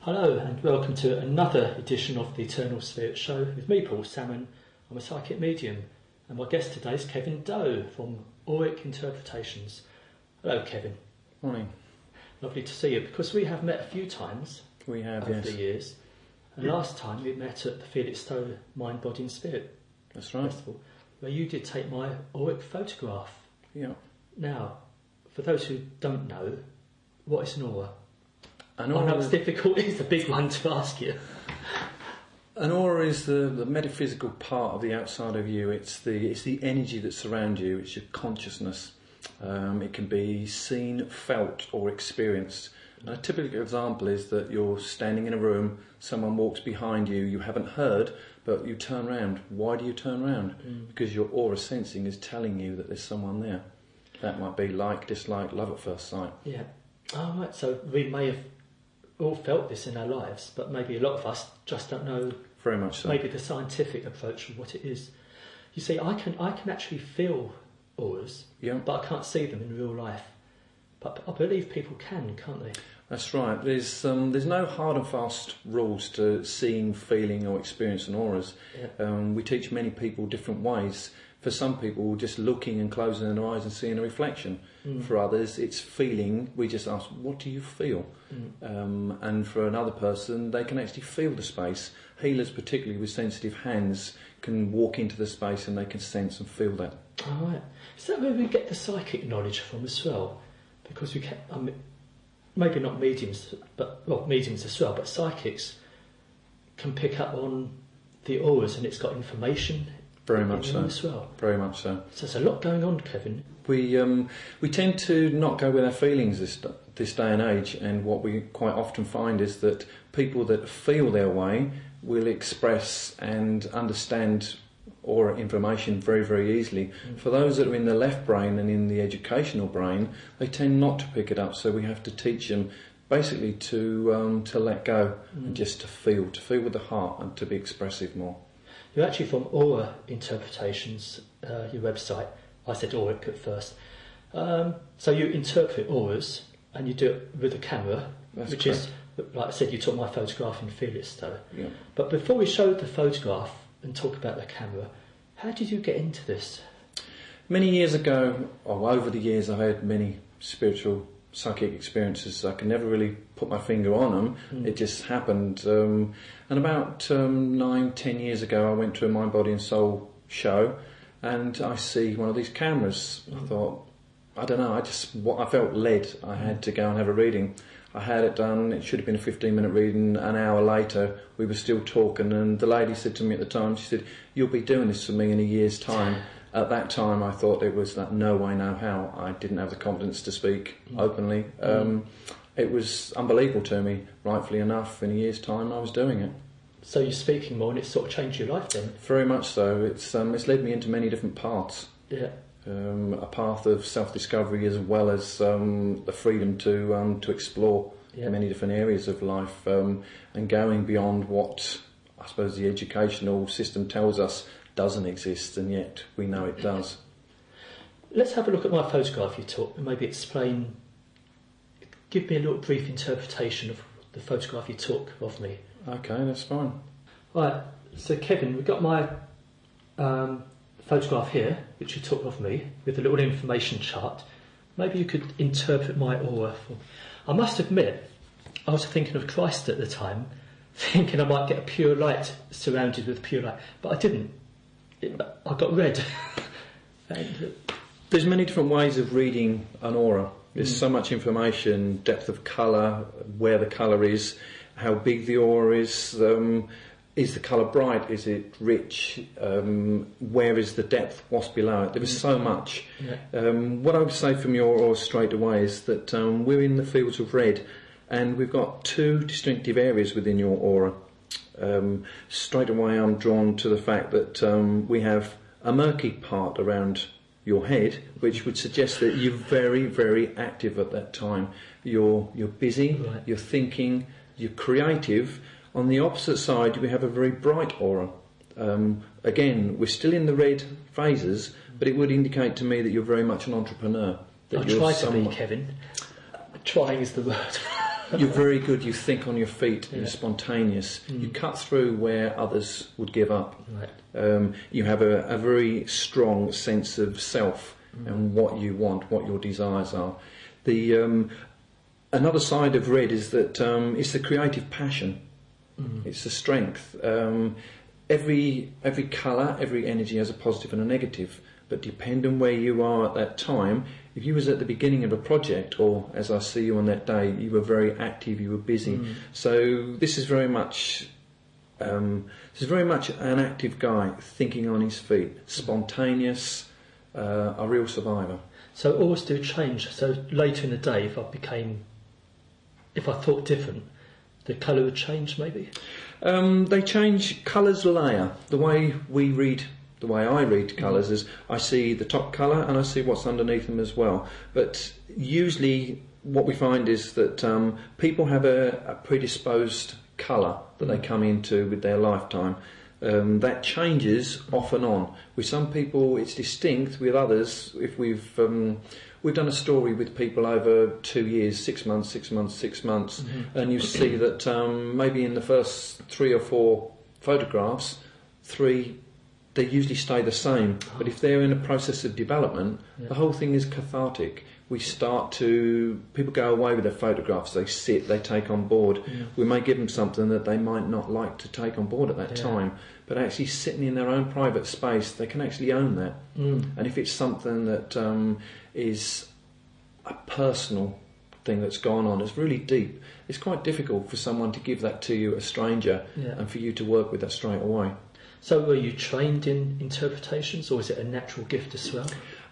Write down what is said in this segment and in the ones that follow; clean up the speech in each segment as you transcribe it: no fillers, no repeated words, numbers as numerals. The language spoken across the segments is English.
Hello and welcome to another edition of the Eternal Spirit Show with me, Paul Salmon. I'm a psychic medium and my guest today is Kevin Doe from Auric Interpretations. Hello Kevin. Morning. Lovely to see you because we have met a few times We have, over yes. the years. And last time we met at the Felixstowe Mind, Body and Spirit That's right. Festival where you did take my Auric photograph. Yeah. Now, for those who don't know, what is an aura? An I know aura, it's difficult, it's a big one to ask you. an aura is the metaphysical part of the outside of you. It's the energy that surrounds you. It's your consciousness. It can be seen, felt or experienced. And a typical example is that you're standing in a room, someone walks behind you, you haven't heard, but you turn around. Why do you turn around? Because your aura sensing is telling you that there's someone there. That might be like, dislike, love at first sight. Yeah. Oh, right. So we may have all felt this in our lives, but maybe a lot of us just don't know. Very much so. Maybe the scientific approach of what it is. You see, I can actually feel auras, Yeah. but I can't see them in real life. But I believe people can, can't they? That's right. There's no hard and fast rules to seeing, feeling or experiencing auras. Yeah. We teach many people different ways. For some people, just looking and closing their eyes and seeing a reflection. For others, it's feeling. We just ask, what do you feel? And for another person, they can actually feel the space. Healers, particularly with sensitive hands, can walk into the space and they can sense and feel that. Oh, right. Is that where we get the psychic knowledge from as well? Because we can, I mean, maybe not mediums, mediums as well, but psychics can pick up on the auras and it's got information. Very much so. As well. Very much so. So there's a lot going on, Kevin. We tend to not go with our feelings this day and age, and what we quite often find is that people that feel their way will express and understand aura information very, very easily. For those that are in the left brain and in the educational brain, they tend not to pick it up, so we have to teach them basically to let go and just to feel with the heart and to be expressive more. You're actually from Aura Interpretations, your website. I said Auric at first. So you interpret auras and you do it with a camera, That's which correct. is, like I said, you took my photograph in Felixstowe. Yeah. But before we show the photograph and talk about the camera, how did you get into this? Many years ago, or over the years, I've had many spiritual psychic experiences. I can never really put my finger on them. It just happened. And about 9-10 years ago, I went to a Mind, Body and Soul show and I see one of these cameras. I thought, I don't know, I felt led. I had to go and have a reading. I had it done. It should have been a 15-minute reading. An hour later, we were still talking and the lady said to me at the time, she said, "You'll be doing this for me in a year's time." At that time, I thought it was that no way, no how. I didn't have the confidence to speak openly. It was unbelievable to me, rightfully enough. In a year's time, I was doing it. So you're speaking more and it's sort of changed your life then? Very much so. It's led me into many different paths. Yeah. A path of self-discovery as well as the freedom to explore many different areas of life and going beyond what I suppose the educational system tells us doesn't exist, and yet we know it does. Let's have a look at my photograph you took and maybe give me a little brief interpretation of the photograph you took of me. Okay, that's fine. Right, so Kevin, we've got my photograph here, which you took of me, with a little information chart. Maybe you could interpret my aura. I must admit, I was thinking of Christ at the time, thinking I might get a pure light surrounded with pure light, but I didn't. I got red. There's many different ways of reading an aura. There's so much information, depth of colour, where the colour is, how big the aura is the colour bright, is it rich, where is the depth, what's below it. There is so much. Yeah. What I would say from your aura straight away is that we're in the fields of red and we've got two distinctive areas within your aura. Straight away I'm drawn to the fact that we have a murky part around your head, which would suggest that you're very, very active at that time. You're busy, right. You're thinking, you're creative. On the opposite side, we have a very bright aura. Again, we're still in the red phases, but it would indicate to me that you're very much an entrepreneur. That I try to be, Kevin. Trying is the word. You're very good. You think on your feet. You're spontaneous. You cut through where others would give up. Right. You have a very strong sense of self and what you want, what your desires are. The another side of red is that it's the creative passion. It's the strength. Every colour, every energy has a positive and a negative. But depending on where you are at that time, if you was at the beginning of a project, or as I see you on that day, you were very active, you were busy. So this is very much an active guy, thinking on his feet, spontaneous, a real survivor. So always do change. So later in the day, if I thought different, the colour would change maybe? They change. Colours layer. The way I read colours is I see the top colour and I see what's underneath them as well. But usually what we find is that people have a predisposed colour that they come into with their lifetime. That changes off and on. With some people it's distinct, with others, if we've done a story with people over 2 years, 6 months, and you see that maybe in the first 3 or 4 photographs, they usually stay the same. But if they're in a process of development, the whole thing is cathartic. People go away with their photographs, they sit, they take on board. We may give them something that they might not like to take on board at that time, but actually sitting in their own private space, they can actually own that. And if it's something that is a personal thing that's gone on, it's really deep, it's quite difficult for someone to give that to you, a stranger, and for you to work with that straight away. So were you trained in interpretations, or is it a natural gift as well?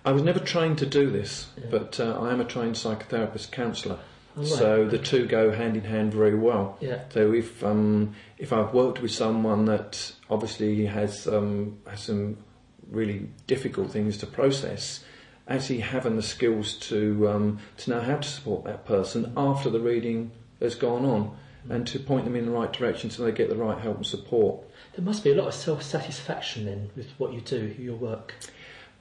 I was never trained to do this, but I am a trained psychotherapist counsellor. Oh, right. So the two go hand in hand very well. So if I've worked with someone that obviously has some really difficult things to process, actually having the skills to know how to support that person after the reading has gone on, and to point them in the right direction so they get the right help and support. There must be a lot of self-satisfaction then with what you do, your work.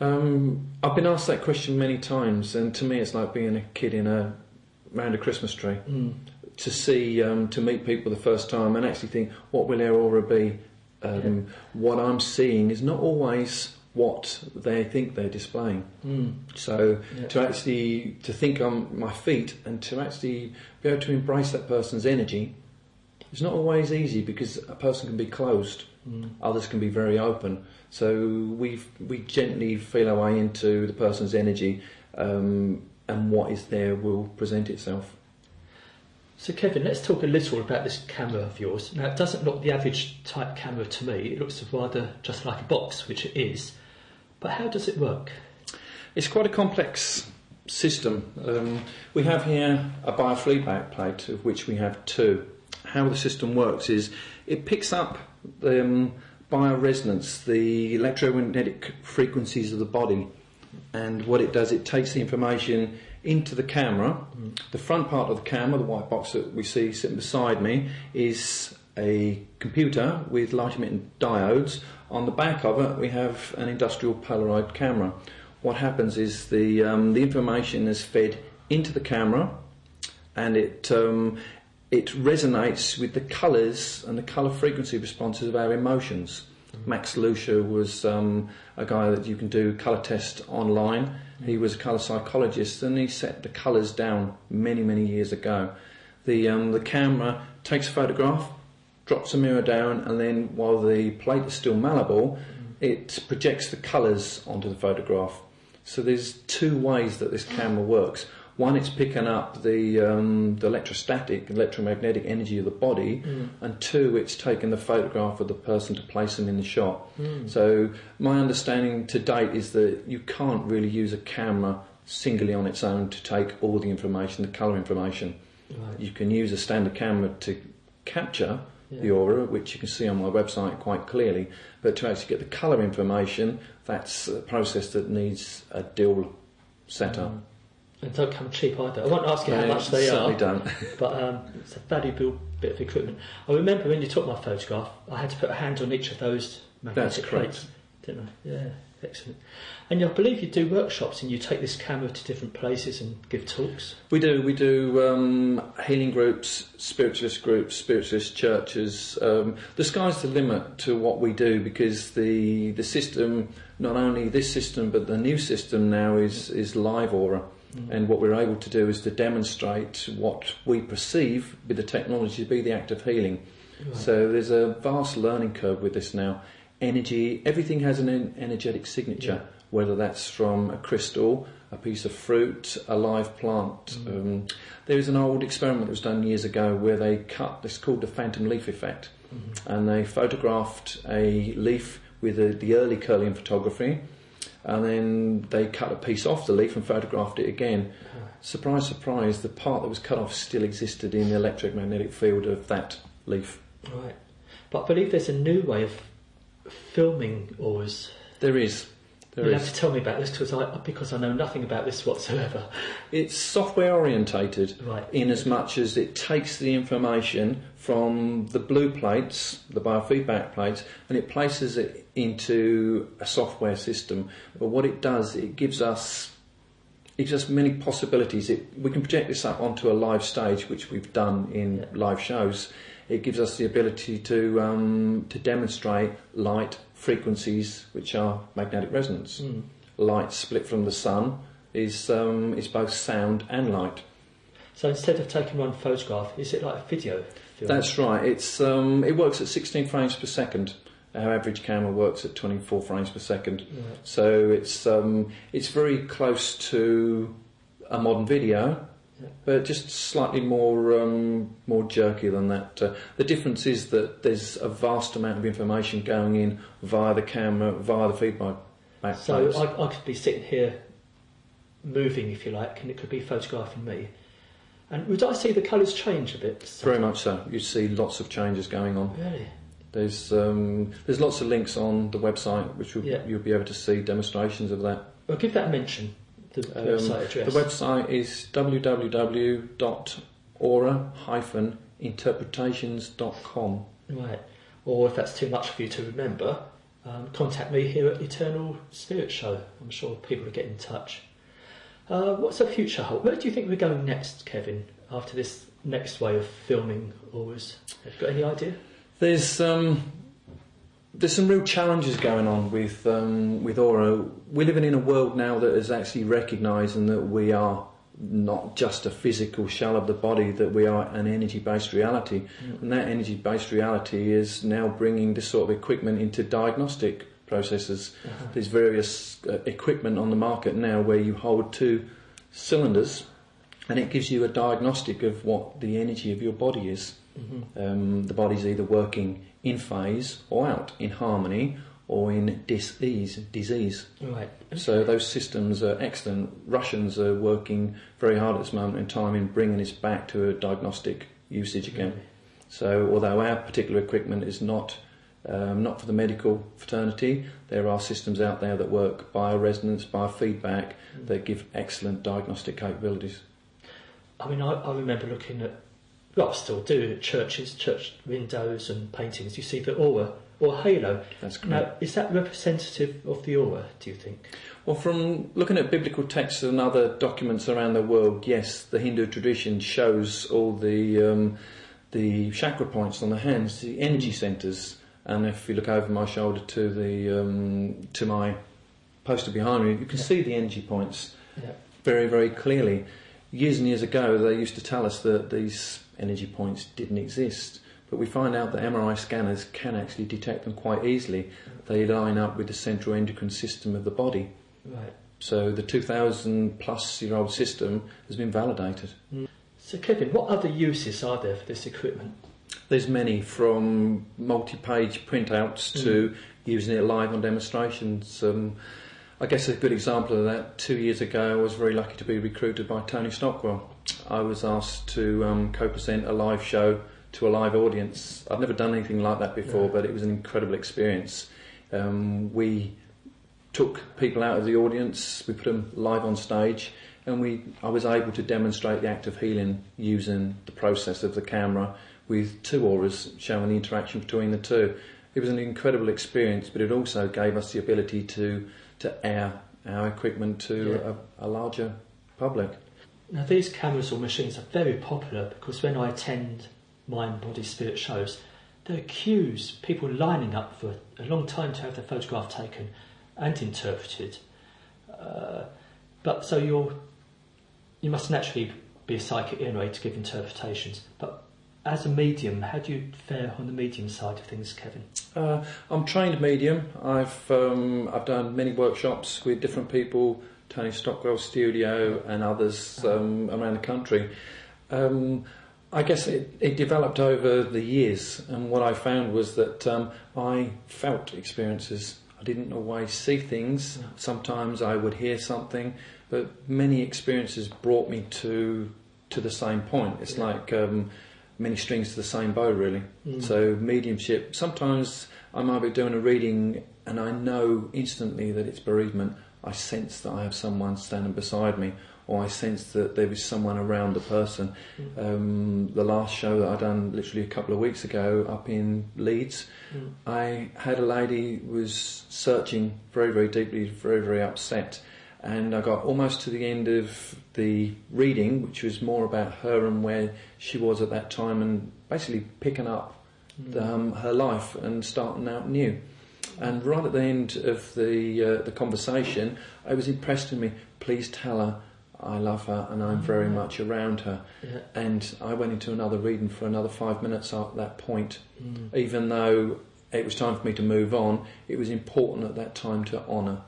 I've been asked that question many times, and to me it's like being a kid around a Christmas tree. To see, to meet people the first time and actually think, what will their aura be? What I'm seeing is not always what they think they're displaying. So to think on my feet and to actually be able to embrace that person's energy, it's not always easy, because a person can be closed, others can be very open. So we gently feel our way into the person's energy, and what is there will present itself. So Kevin, let's talk a little about this camera of yours. Now, it doesn't look the average type camera to me. It looks rather just like a box, which it is. But how does it work? It's quite a complex system. We have here a biofeedback plate, of which we have 2. How the system works is it picks up the bioresonance, the electromagnetic frequencies of the body, and what it does, it takes the information into the camera. The front part of the camera, the white box that we see sitting beside me, is a computer with light emitting diodes. On the back of it we have an industrial Polaroid camera. What happens is the information is fed into the camera, and it resonates with the colours and the colour frequency responses of our emotions. Max Lucia was a guy that you can do colour test online. He was a colour psychologist, and he set the colours down many years ago. The camera takes a photograph, drops a mirror down, and then while the plate is still malleable, it projects the colours onto the photograph. So there's 2 ways that this camera works. One, it's picking up the electromagnetic energy of the body, and 2, it's taking the photograph of the person to place them in the shot. So my understanding to date is that you can't really use a camera singly on its own to take all the information, the colour information. Right. You can use a standard camera to capture the aura, which you can see on my website quite clearly, but to actually get the colour information, that's a process that needs a deal set up. They don't come cheap either. I won't ask you how much they are. Certainly don't. But it's a valuable bit of equipment. I remember when you took my photograph, I had to put a hand on each of those magnetic plates, didn't I? Yeah. Excellent. And I believe you do workshops and you take this camera to different places and give talks. We do healing groups, spiritualist churches. The sky's the limit to what we do, because the system, not only this system but the new system now is live aura. And what we're able to do is to demonstrate what we perceive with the technology to be the act of healing. Right. So there's a vast learning curve with this now. Energy, everything has an energetic signature, whether that's from a crystal, a piece of fruit, a live plant. There was an old experiment that was done years ago where they cut, it's called the phantom leaf effect, and they photographed a leaf with the early Curlian photography, and then they cut a piece off the leaf and photographed it again. Surprise, surprise, the part that was cut off still existed in the electromagnetic field of that leaf. Right. But I believe there's a new way of filming auras. There is. You'll have to tell me about this because I know nothing about this whatsoever. It's software orientated, right, in as much as it takes the information from the blue plates, the biofeedback plates, and it places it into a software system. But what it does, it gives us many possibilities. We can project this up onto a live stage, which we've done in live shows. It gives us the ability to demonstrate light, frequencies, which are magnetic resonance. Light split from the sun is both sound and light. So instead of taking one photograph, is it like a video film? That's right. It works at 16 frames per second. Our average camera works at 24 frames per second. Right. So it's very close to a modern video, but just slightly more jerky than that. The difference is that there's a vast amount of information going in via the camera, via the feedback. So I could be sitting here moving, if you like, and it could be photographing me. And would I see the colours change a bit? Very much so. You see lots of changes going on. Really? There's lots of links on the website which you'll be able to see demonstrations of that. Well, give that a mention. The website address. The website is www.aura-interpretations.com. Right. Or if that's too much for you to remember, contact me here at Eternal Spirit Show. I'm sure people will get in touch. What's the future hold? Where do you think we're going next, Kevin, after this next way of filming auras? Have you got any idea? There's some real challenges going on with aura. We're living in a world now that is actually recognising that we are not just a physical shell of the body, that we are an energy-based reality. And that energy-based reality is now bringing this sort of equipment into diagnostic processes. There's various equipment on the market now where you hold two cylinders and it gives you a diagnostic of what the energy of your body is. The body's either working in phase or out, in harmony or in disease. Right. So those systems are excellent. Russians are working very hard at this moment in time in bringing us back to a diagnostic usage again. Really? So although our particular equipment is not for the medical fraternity, there are systems out there that work bioresonance, biofeedback, that give excellent diagnostic capabilities. I mean, I remember looking at, well, I still do, at churches, church windows and paintings. You see the aura or halo. That's correct. Now, is that representative of the aura, do you think? Well, from looking at biblical texts and other documents around the world, yes, the Hindu tradition shows all the chakra points on the hands, the energy centres. And if you look over my shoulder to my poster behind me, you can see the energy points very, very clearly. Years and years ago, they used to tell us that these energy points didn't exist. But we find out that MRI scanners can actually detect them quite easily. They line up with the central endocrine system of the body. Right. So the 2,000-plus-year-old system has been validated. So, Kevin, what other uses are there for this equipment? There's many, from multi-page printouts to using it live on demonstrations. I guess a good example of that, 2 years ago, I was very lucky to be recruited by Tony Stockwell. I was asked to co-present a live show to a live audience. I've never done anything like that before, but it was an incredible experience. We took people out of the audience, we put them live on stage, and I was able to demonstrate the act of healing using the process of the camera with two auras showing the interaction between the two. It was an incredible experience, but it also gave us the ability to to air our equipment to a larger public. Now these cameras or machines are very popular because when I attend mind, body, spirit shows, there are queues, people lining up for a long time to have their photograph taken and interpreted. But so you must naturally be a psychic anyway to give interpretations. But as a medium, how do you fare on the medium side of things, Kevin? I'm trained medium. I've done many workshops with different people, Tony Stockwell's studio and others around the country. I guess it developed over the years, and what I found was that I felt experiences. I didn't always see things. Sometimes I would hear something, but many experiences brought me to the same point. It's like many strings to the same bow, really. So mediumship, sometimes I might be doing a reading and I know instantly that it's bereavement. I sense that I have someone standing beside me, or I sense that there is someone around the person. The last show that I done literally a couple of weeks ago up in Leeds, I had a lady who was searching very, very deeply, very, very upset, and I got almost to the end of the reading, which was more about her and where she was at that time, and basically picking up her life and starting out new. And right at the end of the conversation, it was impressed in me, please tell her I love her and I'm very much around her. And I went into another reading for another 5 minutes after that point. Even though it was time for me to move on, it was important at that time to honour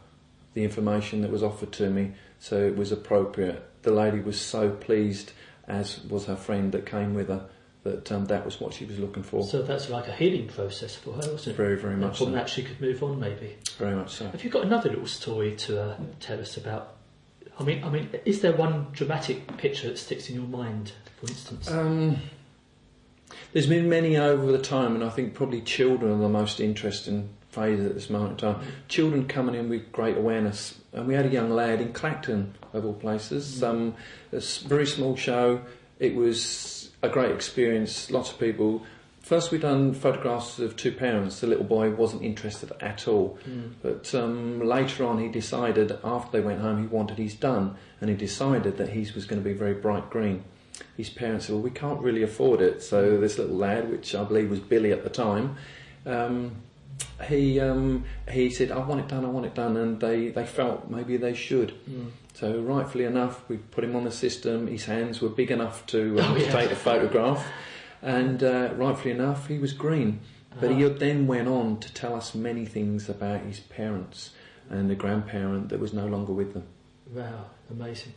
the information that was offered to me, so it was appropriate. The lady was so pleased, as was her friend that came with her, that that was what she was looking for. So that's like a healing process for her, wasn't it? Very, very much so. And that she could move on, maybe. Very much so. Have you got another little story to tell us about? I mean, is there one dramatic picture that sticks in your mind, for instance? There's been many over the time, and I think probably children are the most interesting phase at this moment in time. Children coming in with great awareness, and we had a young lad in Clacton, of all places. A very small show. It was a great experience. Lots of people. First, we done photographs of two parents. The little boy wasn't interested at all, but later on, he decided after they went home, he wanted his done, and he decided that his was going to be very bright green. His parents said, "Well, we can't really afford it." So this little lad, which I believe was Billy at the time, he said, "I want it done," and they felt maybe they should. So rightfully enough, we put him on the system. His hands were big enough to take the photograph, and rightfully enough, he was green. But he then went on to tell us many things about his parents and the grandparent that was no longer with them. Wow, amazing.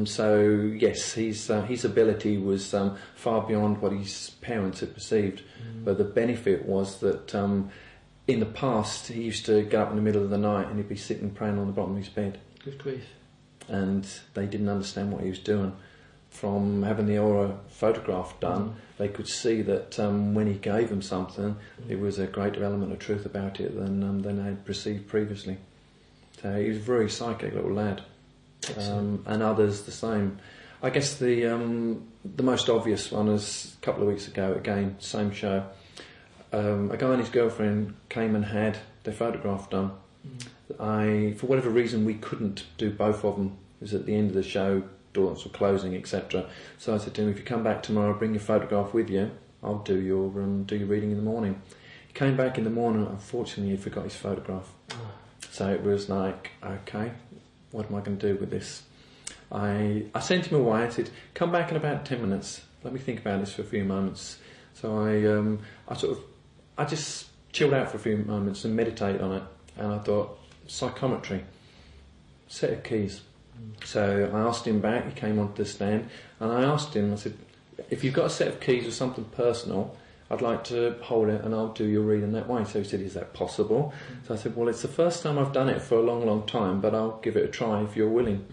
So yes, his ability was far beyond what his parents had perceived. But the benefit was that in the past he used to get up in the middle of the night and he'd be sitting praying on the bottom of his bed. Good grief. And they didn't understand what he was doing. From having the aura photograph done, they could see that when he gave them something, there was a greater element of truth about it than they had perceived previously. So he was a very psychic little lad. And others the same. I guess the most obvious one is a couple of weeks ago, again, same show. A guy and his girlfriend came and had their photograph done. For whatever reason, we couldn't do both of them. It was at the end of the show, doors were closing, etc. So I said to him, "If you come back tomorrow, bring your photograph with you. I'll do your reading in the morning." He came back in the morning. Unfortunately, he forgot his photograph. So it was like, okay, what am I going to do with this? I sent him away. I said, "Come back in about 10 minutes. Let me think about this for a few moments." So I just chilled out for a few moments and meditated on it. And I thought, psychometry, set of keys. So I asked him back. He came onto the stand, and I asked him. I said, "If you've got a set of keys or something personal, I'd like to hold it and I'll do your reading that way." So he said, "Is that possible?" So I said, "Well, it's the first time I've done it for a long, long time, but I'll give it a try if you're willing."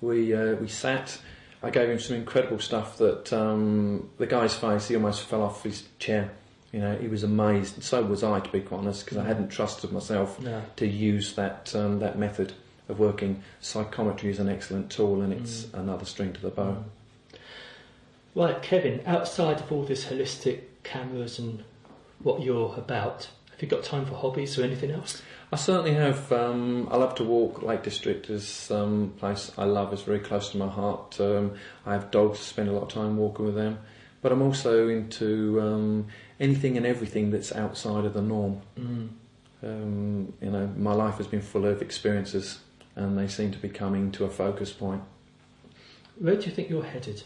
We sat. I gave him some incredible stuff that the guy's face, he almost fell off his chair. You know, he was amazed, and so was I, to be quite honest, because I hadn't trusted myself to use that method of working. Psychometry is an excellent tool, and it's another string to the bow. Right, Kevin, outside of all this holistic cameras and what you're about, have you got time for hobbies or anything else? I certainly have. I love to walk. Lake District is a place I love. It's very close to my heart. I have dogs. Spend a lot of time walking with them. But I'm also into anything and everything that's outside of the norm. My life has been full of experiences, and they seem to be coming to a focus point. Where do you think you're headed?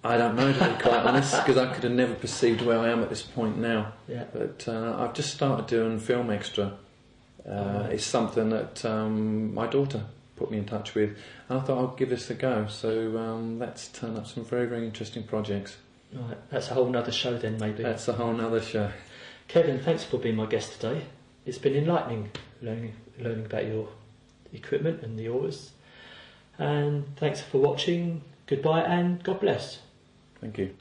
I don't know, to be quite honest, because I could have never perceived where I am at this point now. Yeah. But I've just started doing film extra. It's something that my daughter put me in touch with, and I thought I'd give this a go. So that's turned up some very, very interesting projects. Right, that's a whole nother show then, maybe. That's a whole nother show. Kevin, thanks for being my guest today. It's been enlightening learning about your equipment and the auras. And thanks for watching. Goodbye and God bless. Thank you.